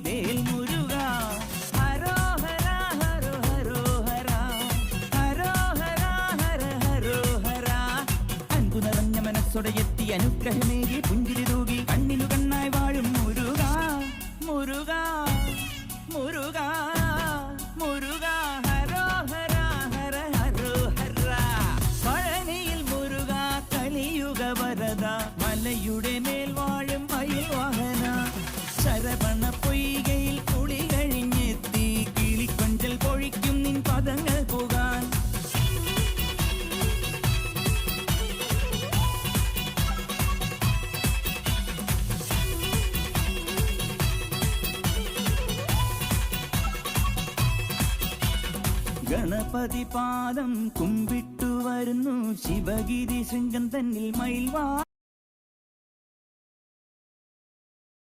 വേൽ മുരുക ഹരോഹര ഹരോ ഹരോഹര ഹരോഹര ഹര ഹരോഹര അൻപു നിറഞ്ഞ മനസ്സോടെ എത്തി അനുഗ്രഹമേകി പുഞ്ചിരി തൂകി കണ്ണിനു കണ്ണായി വാഴും മുരുക മുരുക മുരുക മുരുക ഹരോഹര ഹര ഹരോഹര പഴനിയിൽ മുരുക കലിയുഗ വരദ മലയുടെ മേൽ വാഴും മയിൽ വാഹന ശരവണ പൊയ്കയിൽ കുളി കഴിഞ്ഞെത്തി കിളിക്കൊഞ്ചൽ പൊഴിക്കും നിൻ പദങ്ങൾ പോകാൻ ഗണപതി പാദം കുമ്പിട്ടു വരുന്നു ശിവഗിരി ശൃംഗം തന്നിൽ മയിൽ വാഹന